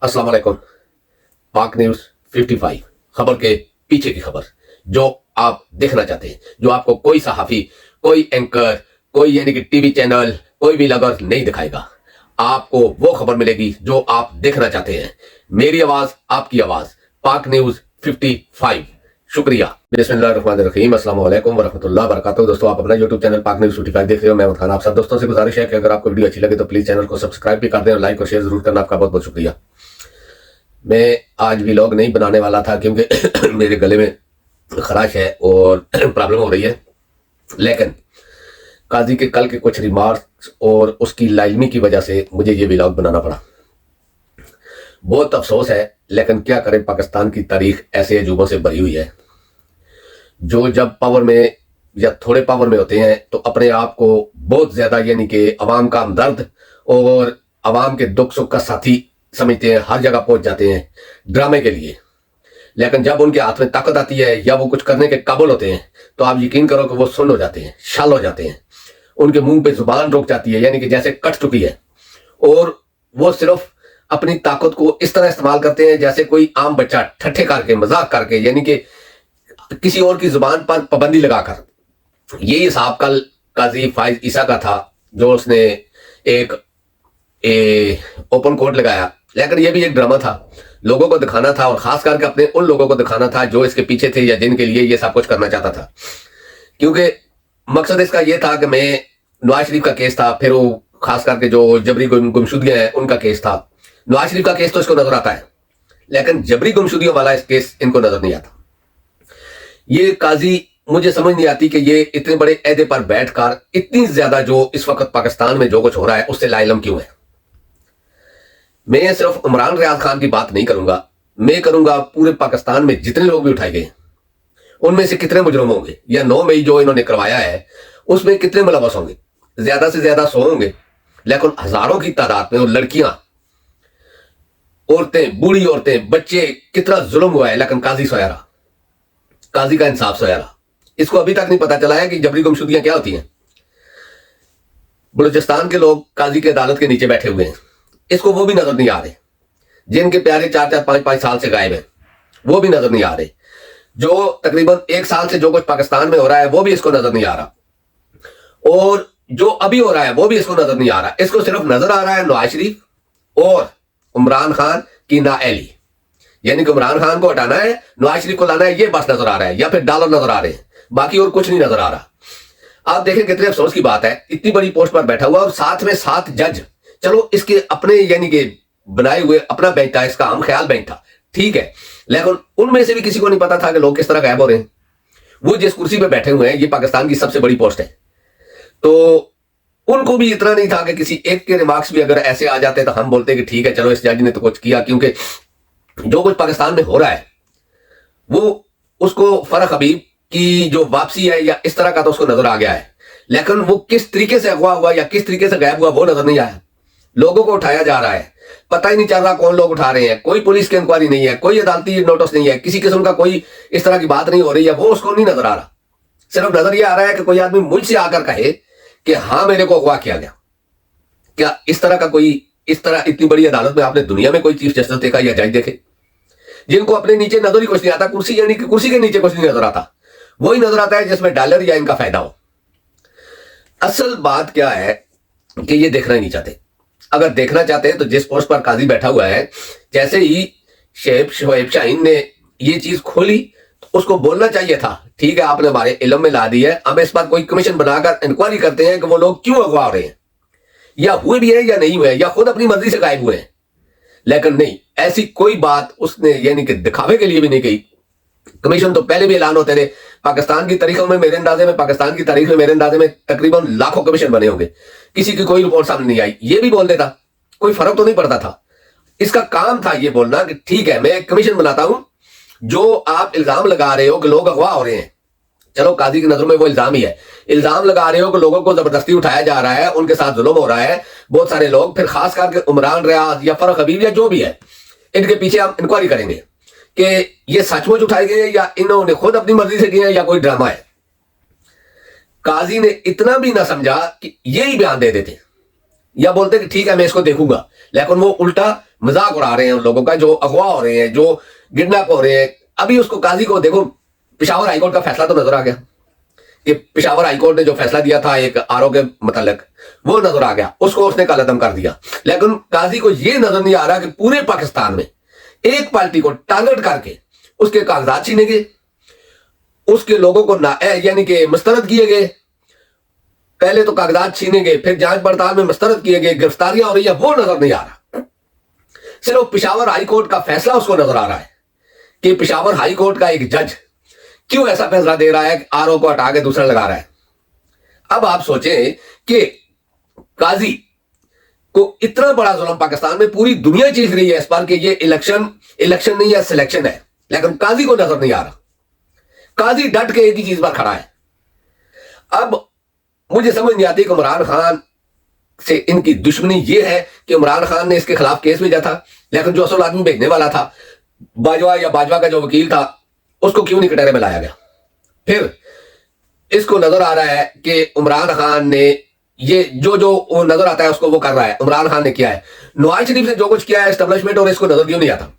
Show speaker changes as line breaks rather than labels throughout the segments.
अस्सलाम वालेकुम। पाक न्यूज 55 खबर के पीछे की खबर जो आप देखना चाहते हैं, जो आपको कोई सहाफी, कोई एंकर, कोई यानी कि टीवी चैनल, कोई भी ब्लॉगर नहीं दिखाएगा। आपको वो खबर मिलेगी जो आप देखना चाहते हैं। मेरी आवाज, आपकी आवाज, पाक न्यूज 55। शुक्रिया। बिस्मिल्लाहिर्रहमानिर्रहीम। अस्सलाम वालेकुम वरहमतुल्लाहि वबरकातुहू। दोस्तों, आप अपना YouTube चैनल पाक न्यूज 55 देख रहे हो। मैं अहमद खान। आप सब दोस्तों से गुजारिश है कि अगर आपको वीडियो अच्छी लगे तो प्लीज चैनल को सब्सक्राइब भी कर दें और लाइक और शेयर जरूर करना। आपका बहुत बहुत शुक्रिया। मैं आज व्लॉग नहीं बनाने वाला था क्योंकि मेरे गले में खराश है और प्रॉब्लम हो रही है, लेकिन काजी के कल के कुछ रिमार्क्स और उसकी लाइलमी की वजह से मुझे ये व्लॉग बनाना पड़ा। बहुत अफसोस है, लेकिन क्या करें, पाकिस्तान की तारीख ऐसे अजूबों से भरी हुई है जो जब पावर में या थोड़े पावर में होते हैं तो अपने आप को बहुत ज्यादा यानी कि अवाम का हमदर्द और अवाम के दुख सुख का साथी समझते हैं। हर जगह पहुंच जाते हैं ड्रामे के लिए, लेकिन जब उनके हाथ में ताकत आती है या वो कुछ करने के काबिल होते हैं तो आप यकीन करो कि वो सुन्न हो जाते हैं, शाल हो जाते हैं। उनके मुंह पे जुबान रुक जाती है, यानी कि जैसे कट चुकी है, और वो सिर्फ अपनी ताकत को इस तरह इस्तेमाल करते हैं जैसे कोई आम बच्चा ठट्ठे करके, मजाक करके, यानी कि किसी और की जुबान पर पाबंदी लगाकर। ये हिसाब कल काजी फाइज ईसा का था, जो उसने एक ओपन कोर्ट लगाया, लेकिन ये भी एक ड्रामा था, लोगों को दिखाना था और खास करके अपने उन लोगों को दिखाना था जो इसके पीछे थे या जिनके लिए ये सब कुछ करना चाहता था। क्योंकि मकसद इसका ये था कि मैं नवाज शरीफ का केस था, फिर वो खास करके जो जबरी गुमशुदगियां हैं उनका केस था। नवाज शरीफ का केस तो इसको नजर आता है, लेकिन जबरी गुमशुदगियों वाला इस केस इनको नजर नहीं आता। ये काजी, मुझे समझ नहीं आती कि ये इतने बड़े अहदे पर बैठकर इतनी ज्यादा जो इस वक्त पाकिस्तान में जो कुछ हो रहा है उससे लाइलम क्यों है। मैं सिर्फ इमरान रियाज खान की बात नहीं करूंगा, मैं करूंगा पूरे पाकिस्तान में जितने लोग भी उठाए गए उनमें से कितने मुजरिम होंगे, या 9 मई जो इन्होंने करवाया है उसमें कितने मुलव्वस होंगे। ज्यादा से ज्यादा 100 होंगे, लेकिन हजारों की तादाद में, और लड़कियां, औरतें, बूढ़ी औरतें, बच्चे, कितना जुल्म हुआ है। लेकिन काजी सोया रहा, काजी का इंसाफ सोया रहा। इसको अभी तक नहीं पता चला है कि जबरी गुमशुदगियां क्या होती हैं। बलूचिस्तान के लोग काजी की अदालत के नीचे बैठे हुए हैं, इसको वो भी नजर नहीं आ रहे। जिनके प्यारे 4-4, 5-5 साल से गायब हैं वो भी नजर नहीं आ रहे। जो तकरीबन 1 साल से जो कुछ पाकिस्तान में हो रहा है वो भी इसको नजर नहीं आ रहा, और जो अभी हो रहा है वो भी इसको नजर नहीं आ रहा। इसको सिर्फ नजर आ रहा है नवाज शरीफ और इमरान खान की नाअहली, यानी कि इमरान खान को हटाना है, नवाज शरीफ को लाना है, ये बस नजर आ रहा है, या फिर डॉलर नजर आ रहे हैं, बाकी और कुछ नहीं नजर आ रहा। आप देखें कितने अफसोस की बात है, इतनी बड़ी पोस्ट पर बैठा हुआ और साथ में 7 जज। चलो इसके अपने यानी कि बनाए हुए अपना बेंच था, इसका हम ख्याल बेंच था, ठीक है, लेकिन उनमें से भी किसी को नहीं पता था कि लोग किस तरह गायब हो रहे हैं। वो जिस कुर्सी पे बैठे हुए हैं, ये पाकिस्तान की सबसे बड़ी पोस्ट है, तो उनको भी इतना नहीं था कि किसी एक के रिमार्क्स भी अगर ऐसे आ जाते तो हम बोलते कि ठीक है चलो इस जज ने तो कुछ किया। क्योंकि जो कुछ पाकिस्तान में हो रहा है वो उसको फरक हबीब की जो वापसी है या इस तरह का तो उसको नजर आ गया है, लेकिन वो किस तरीके से अगवा हुआ या किस तरीके से गायब हुआ वो नजर नहीं आया। लोगों को उठाया जा रहा है, पता ही नहीं चल रहा कौन लोग उठा रहे हैं, कोई पुलिस की इंक्वायरी नहीं है, कोई अदालती नोटिस नहीं है, किसी किस्म का कोई इस तरह की बात नहीं हो रही है, वो उसको नहीं नजर आ रहा। सिर्फ नजर ये आ रहा है कि कोई आदमी मुझसे आकर कहे कि हाँ मेरे को अगवा किया गया। क्या इस तरह का कोई, इस तरह इतनी बड़ी अदालत में आपने दुनिया में कोई चीफ जस्टिस देखा या जज देखे जिनको अपने नीचे नजर ही कुछ नहीं आता, कुर्सी यानी कि कुर्सी के नीचे कुछ नहीं नजर आता, वही नजर आता है जिसमें डॉलर या इनका फायदा हो। असल बात क्या है कि ये देखना ही नहीं चाहते। अगर देखना चाहते हैं तो जिस पोस्ट पर काजी बैठा हुआ है, जैसे ही शोएब शाहीन ने ये चीज खोली तो उसको बोलना चाहिए था, ठीक है आपने हमारे इल्म में ला दी है, अब इस पर कोई कमीशन बनाकर इंक्वायरी करते हैं कि वो लोग क्यों अगवा हो रहे हैं, या हुए भी है या नहीं हुए, या खुद अपनी मर्जी से गायब हुए हैं। लेकिन नहीं, ऐसी कोई बात उसने यानी कि दिखावे के लिए भी नहीं कही। कमीशन तो पहले भी ऐलान होते थे पाकिस्तान की तारीखों में, मेरे अंदाजे में पाकिस्तान की तारीख में मेरे अंदाजे में तकरीबन लाखों कमीशन बने होंगे, किसी की कोई रिपोर्ट सामने नहीं आई। ये भी बोल देता, कोई फर्क तो नहीं पड़ता था। इसका काम था ये बोलना कि ठीक है मैं एक कमीशन बनाता हूं, जो आप इल्जाम लगा रहे हो कि लोग अगवा हो रहे हैं, चलो काजी की नजर में वो इल्जाम ही है, इल्जाम लगा रहे हो कि लोगों को जबरदस्ती उठाया जा रहा है, उनके साथ जुल्म हो रहा है बहुत सारे लोग, फिर खास करके इमरान रियाज या फरक हबीब या जो भी है, इनके पीछे हम इंक्वायरी करेंगे कि ये सचमुच उठाए गए या इन्होंने खुद अपनी मर्जी से किए या कोई ड्रामा है। काजी ने इतना भी ना समझा कि यही बयान दे देते या बोलते कि ठीक है मैं इसको देखूंगा, लेकिन वो उल्टा मजाक उड़ा रहे हैं उन लोगों का जो अगवा हो रहे हैं, जो किडनैप हो रहे हैं। अभी उसको काजी को देखो, पेशावर हाईकोर्ट का फैसला तो नजर आ गया कि पेशावर हाईकोर्ट ने जो फैसला दिया था एक आरओ के मतलब, वो नजर आ गया, उसको उसने कलअदम कर दिया। लेकिन काजी को ये नजर नहीं आ रहा कि पूरे पाकिस्तान में एक पार्टी को टारगेट करके उसके कागजात छीने गए, उसके लोगों को यानी कि मुस्तरद किए गए। पहले तो कागजात छीने गए, फिर जांच पड़ताल में मुस्तरद किए गए, गिरफ्तारियां हो रही है, वो नजर नहीं आ रहा। सिर्फ पेशावर हाई कोर्ट का फैसला उसको नजर आ रहा है कि पेशावर हाई कोर्ट का एक जज क्यों ऐसा फैसला दे रहा है कि आरओ को हटा के दूसरा लगा रहा है। अब आप सोचें कि काजी को इतना बड़ा जुल्म पाकिस्तान में पूरी दुनिया चीख रही है इस पर कि ये इलेक्शन नहीं है, सिलेक्शन है, लेकिन काजी को नजर नहीं आ रहा। काजी डट के एक ही चीज पर खड़ा है। अब मुझे समझ नहीं आती कि इमरान खान से इनकी दुश्मनी ये है कि इमरान खान ने इसके खिलाफ केस भेजा था, लेकिन जो असल आदमी भेजने वाला था बाजवा का जो वकील था, उसको क्यों नहीं कटहरे में लाया गया। फिर इसको नजर आ रहा है कि इमरान खान ने ये जो नजर आता है उसको वो कर रहा है। इमरान खान ने किया है, नवाज शरीफ ने जो कुछ किया है एस्टेब्लिशमेंट, और इसको नजर क्यों नहीं आता।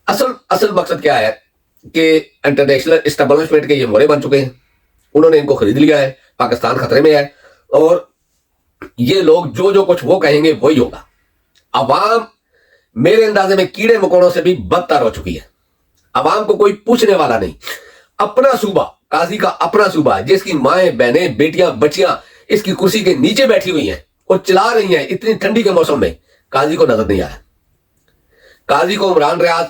असल मकसद क्या है कि इंटरनेशनल एस्टेब्लिशमेंट के ये मोरे बन चुके हैं, उन्होंने इनको खरीद लिया है, पाकिस्तान खतरे में है, और ये लोग जो कुछ वो कहेंगे वही होगा। अवाम मेरे अंदाजे में कीड़े मकोड़ों से भी बदतर हो चुकी है। अवाम को कोई पूछने वाला नहीं। अपना सूबा, काजी का अपना सूबा, जिसकी माएं बहनें बेटियां बच्चियां इसकी कुर्सी के नीचे बैठी हुई हैं और चला रही हैं इतनी ठंडी के मौसम में, काजी को नजर नहीं आया। काजी को इमरान रियाज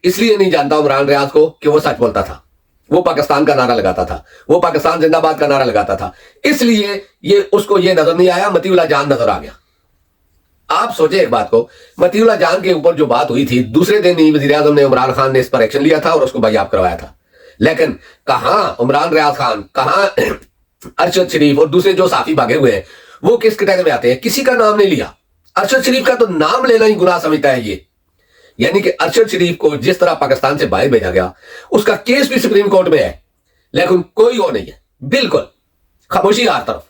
इसलिए नहीं जानता, इमरान रियाज को, कि वो सच बोलता था, वो पाकिस्तान का नारा लगाता था, वो पाकिस्तान जिंदाबाद का नारा लगाता था, इसलिए उसको ये नजर नहीं आया। मतीउल्लाह जान नजर आ गया। आप सोचे एक बात को, मतीउल्लाह जान के ऊपर जो बात हुई थी, दूसरे दिन ही वजीर आजम ने, इमरान खान ने इस पर एक्शन लिया था और उसको बायाब करवाया था। लेकिन कहां इमरान रियाज खान, कहां अरशद शरीफ और दूसरे जो साथी भागे हुए हैं, वो किस कैटेगरी में आते हैं? किसी का नाम नहीं लिया। अरशद शरीफ का तो नाम लेना ही गुनाह समझता है ये। यानी कि अरशद शरीफ को जिस तरह पाकिस्तान से बाहर भेजा गया, उसका केस भी सुप्रीम कोर्ट में है, लेकिन कोई वो नहीं है, बिल्कुल खामोशी हर तरफ।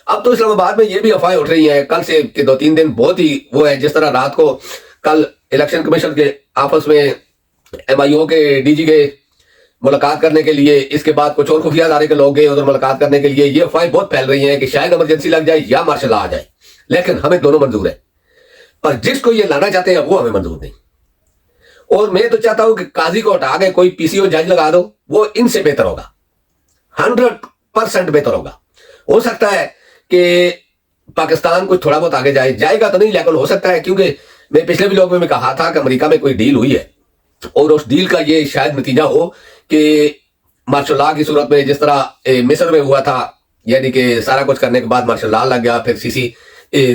अब तो इस्लामाबाद में ये भी अफवाहें उठ रही हैं कल से कि 2-3 दिन बहुत ही वो है, जिस तरह रात को कल इलेक्शन कमीशन के आपस में MIO के DG गए मुलाकात करने के लिए, इसके बाद कुछ और खुफिया इदारे के लोग गए उधर मुलाकात करने के लिए। ये अफवाहें बहुत फैल रही हैं कि शायद इमरजेंसी लग जाए या मार्शल लॉ आ जाए, लेकिन हमें दोनों मंजूर है, पर जिसको ये लाना चाहते हैं वो हमें मंजूर नहीं। और मैं तो चाहता हूं कि काजी को हटा के कोई PCO जज लगा दो, वो इनसे बेहतर होगा, 100% बेहतर होगा। हो सकता है कि पाकिस्तान कुछ थोड़ा बहुत आगे जाएगा तो नहीं, लेकिन हो सकता है, क्योंकि मैं पिछले भी लोग में कहा था कि अमेरिका में कोई डील हुई है और उस डील का ये शायद नतीजा हो कि मार्शल लॉ की सूरत में, जिस तरह मिस्र में हुआ था, यानी कि सारा कुछ करने के बाद मार्शल लॉ लग गया, फिर सीसी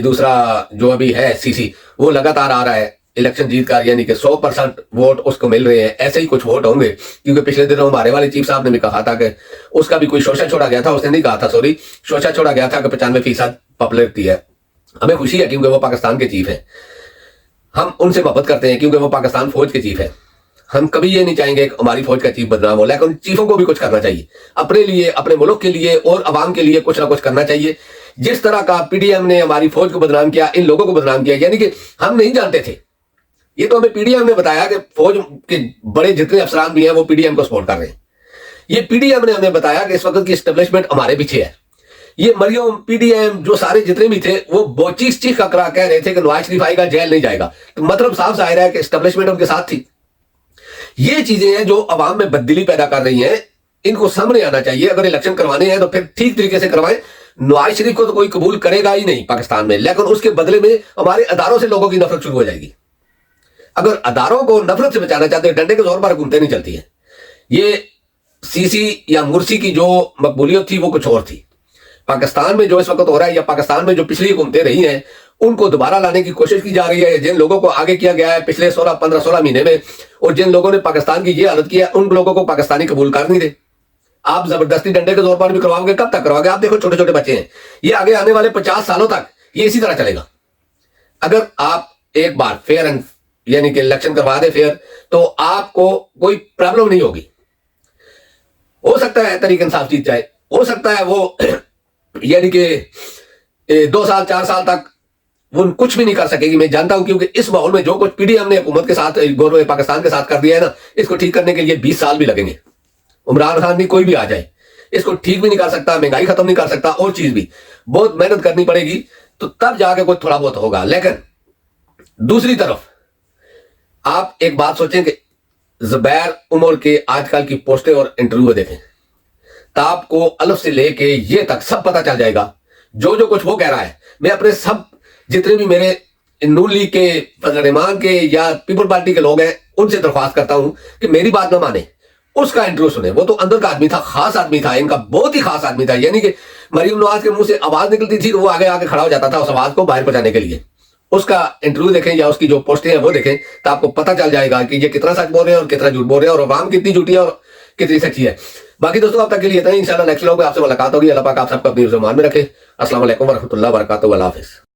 दूसरा जो अभी है सीसी, वो लगातार आ रहा है इलेक्शन जीत कर, यानी कि 100% वोट उसको मिल रहे हैं। ऐसे ही कुछ वोट होंगे, क्योंकि पिछले दिनों हमारे वाले चीफ साहब ने भी कहा था कि उसका भी कोई शोषा छोड़ा गया था, उसने नहीं कहा था, सॉरी, शोषा छोड़ा गया था कि 95% पॉपुलरिटी है। हमें खुशी है क्योंकि वो पाकिस्तान के चीफ है, हम उनसे मोहब्बत करते हैं क्योंकि वो पाकिस्तान फौज के चीफ है। हम कभी ये नहीं चाहेंगे कि हमारी फौज का चीफ बदनाम हो, लेकिन चीफों को भी कुछ करना चाहिए अपने लिए, अपने मुल्क के लिए और अवाम के लिए, कुछ ना कुछ करना चाहिए। जिस तरह का PDM ने हमारी फौज को बदनाम किया, इन लोगों को बदनाम किया, यानी कि हम नहीं जानते थे, ये तो हमें PDM ने बताया कि फौज के बड़े जितने अफसरान भी हैं वो PDM को सपोर्ट कर रहे हैं। ये PDM ने हमें बताया कि इस वक्त की एस्टेब्लिशमेंट हमारे पीछे है। ये मरियम PDM जो सारे जितने भी थे वो चीख का कह रहे थे कि नवाज शरीफ आएगा, जेल नहीं जाएगा, तो मतलब साफ जाहिर है कि एस्टेब्लिशमेंट उनके साथ थी। ये चीजें हैं जो अवाम में बददिली पैदा कर रही हैं, इनको सामने आना चाहिए। अगर इलेक्शन करवाने हैं तो फिर ठीक तरीके से करवाएं। नवाज शरीफ को तो कोई कबूल करेगा ही नहीं पाकिस्तान में, लेकिन उसके बदले में हमारे अदारों से लोगों की नफरत शुरू हो जाएगी। अगर अदारों को नफरत से बचाना चाहते हैं, डंडे के जोर पर हुकूमतें नहीं चलती है। ये सीसी या मुर्सी की जो मकबूलियत थी वो कुछ और थी। पाकिस्तान में जो इस वक्त हो रहा है, या पाकिस्तान में जो पिछली हुकूमतें रही हैं, उनको दोबारा लाने की कोशिश की जा रही है। जिन लोगों को आगे किया गया है पिछले 15-16 महीने में, और जिन लोगों ने पाकिस्तान की ये हालत की है, उन लोगों को पाकिस्तानी कबूल कर नहीं दे। आप जबरदस्ती डंडे के जोर पर भी करवाओगे, कब तक करवाओगे? आप देखो छोटे छोटे बच्चे हैं, ये आगे आने वाले 50 सालों तक ये इसी तरह चलेगा। अगर आप एक बार फेयर एंड यानी कि इलेक्शन करवा दे फेयर, तो आपको कोई प्रॉब्लम नहीं होगी। हो सकता है तरीक इंसाफ जीत जाए, हो सकता है वो यानी कि 2 साल 4 साल तक وہ کچھ بھی نہیں کر سکے گی. میں جانتا ہوں کیونکہ اس ماحول میں جو کچھ پی ڈی ایم نے حکومت کے ساتھ گورنمنٹ پاکستان کے ساتھ کر دیا ہے نا, اس کو ٹھیک کرنے کے لیے 20 سال بھی لگیں گے. عمران خان بھی کوئی بھی آ جائے اس کو ٹھیک بھی نہیں کر سکتا, مہنگائی ختم نہیں کر سکتا, اور چیز بھی بہت محنت کرنی پڑے گی, تو تب جا کے کوئی تھوڑا بہت ہوگا. لیکن دوسری طرف آپ ایک بات سوچیں کہ زبیر عمر کے آج کل کی پوسٹیں اور انٹرویو دیکھیں, تو آپ کو الف سے لے کے یہ تک سب پتہ چل جائے گا جو کچھ وہ کہہ رہا ہے. میں اپنے سب جتنے بھی میرے نون لیگ کے, فضل الرحمان کے یا پیپل پارٹی کے لوگ ہیں ان سے درخواست کرتا ہوں کہ میری بات نہ مانے, اس کا انٹرویو سنیں. وہ تو اندر کا آدمی تھا, خاص آدمی تھا, ان کا بہت ہی خاص آدمی تھا. یعنی کہ مریم نواز کے منہ سے آواز نکلتی تھی تو وہ آگے کھڑا ہو جاتا تھا اس آواز کو باہر پہنچانے کے لیے. اس کا انٹرویو دیکھیں یا اس کی جو پوسٹیں ہیں وہ دیکھیں تو آپ کو پتہ چل جائے گا کہ یہ کتنا سچ بول رہے ہیں اور کتنا جھوٹ بول رہے ہیں, اور عوام کتنی جھوٹی ہے اور کتنی سچی ہے. باقی دوستوں اب تک کے لیے اتنا ہی. انشاءاللہ نیکسٹ ولاگ میں آپ سے ملاقات ہوگی. اللہ پاک آپ سب کو اپنی زبان میں رکھے. السلام علیکم ورحمۃ اللہ وبرکاتہ. اللہ حافظ.